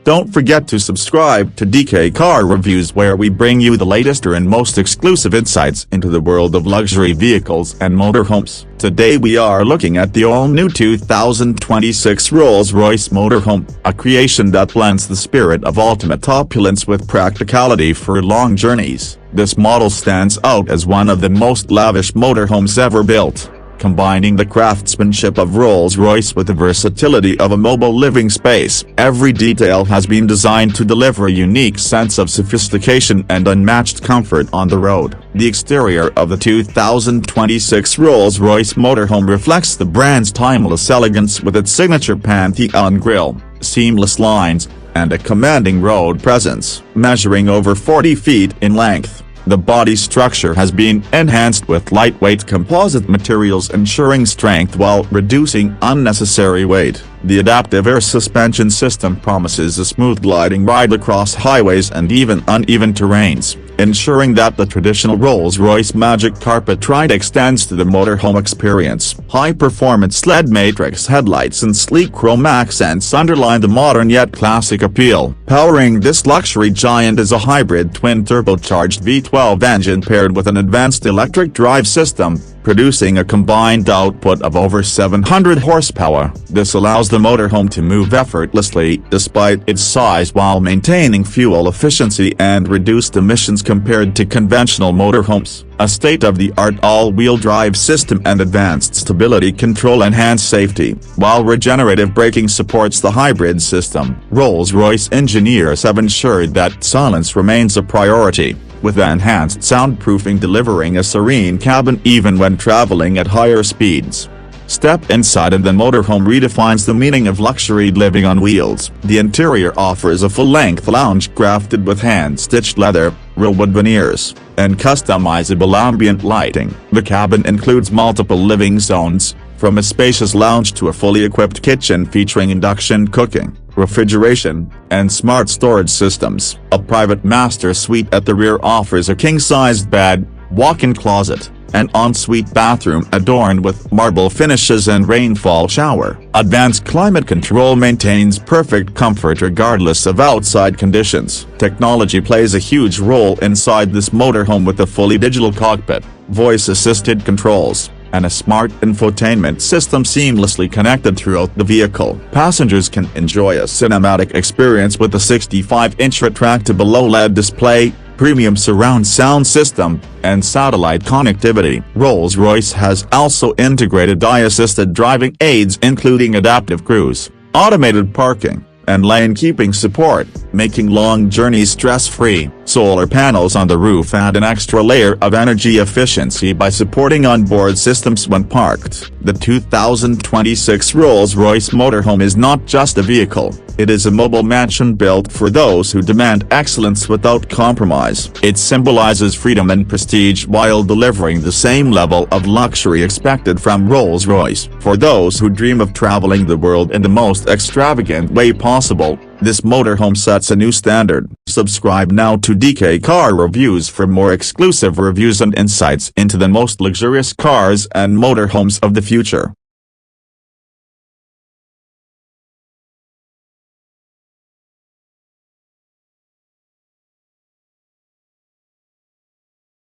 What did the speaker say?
Don't forget to subscribe to DK Car Reviews, where we bring you the latest and most exclusive insights into the world of luxury vehicles and motorhomes. Today we are looking at the all-new 2026 Rolls Royce Motorhome, a creation that blends the spirit of ultimate opulence with practicality for long journeys. This model stands out as one of the most lavish motorhomes ever built, combining the craftsmanship of Rolls-Royce with the versatility of a mobile living space. Every detail has been designed to deliver a unique sense of sophistication and unmatched comfort on the road. The exterior of the 2026 Rolls-Royce Motorhome reflects the brand's timeless elegance with its signature Pantheon grille, seamless lines, and a commanding road presence. Measuring over 40 feet in length, the body structure has been enhanced with lightweight composite materials, ensuring strength while reducing unnecessary weight. The adaptive air suspension system promises a smooth gliding ride across highways and even uneven terrains, ensuring that the traditional Rolls-Royce magic carpet ride extends to the motorhome experience. High-performance LED matrix headlights and sleek chrome accents underline the modern yet classic appeal. Powering this luxury giant is a hybrid twin-turbocharged V12 engine paired with an advanced electric drive system, producing a combined output of over 700 horsepower. This allows the motorhome to move effortlessly despite its size while maintaining fuel efficiency and reduced emissions compared to conventional motorhomes. A state-of-the-art all-wheel drive system and advanced stability control enhance safety, while regenerative braking supports the hybrid system. Rolls-Royce engineers have ensured that silence remains a priority, with enhanced soundproofing delivering a serene cabin even when traveling at higher speeds. Step inside and the motorhome redefines the meaning of luxury living on wheels. The interior offers a full-length lounge crafted with hand-stitched leather, real wood veneers, and customizable ambient lighting. The cabin includes multiple living zones, from a spacious lounge to a fully equipped kitchen featuring induction cooking, refrigeration, and smart storage systems. A private master suite at the rear offers a king-sized bed, walk-in closet, and ensuite bathroom adorned with marble finishes and rainfall shower. Advanced climate control maintains perfect comfort regardless of outside conditions. Technology plays a huge role inside this motorhome with a fully digital cockpit, voice-assisted controls, and a smart infotainment system seamlessly connected throughout the vehicle. Passengers can enjoy a cinematic experience with a 65-inch retractable OLED display, premium surround sound system, and satellite connectivity. Rolls-Royce has also integrated eye-assisted driving aids including adaptive cruise, automated parking, and lane-keeping support, making long journeys stress-free. Solar panels on the roof add an extra layer of energy efficiency by supporting onboard systems when parked. The 2026 Rolls-Royce Motorhome is not just a vehicle, it is a mobile mansion built for those who demand excellence without compromise. It symbolizes freedom and prestige while delivering the same level of luxury expected from Rolls-Royce. For those who dream of traveling the world in the most extravagant way possible, this motorhome sets a new standard. Subscribe now to DK Car Reviews for more exclusive reviews and insights into the most luxurious cars and motorhomes of the future.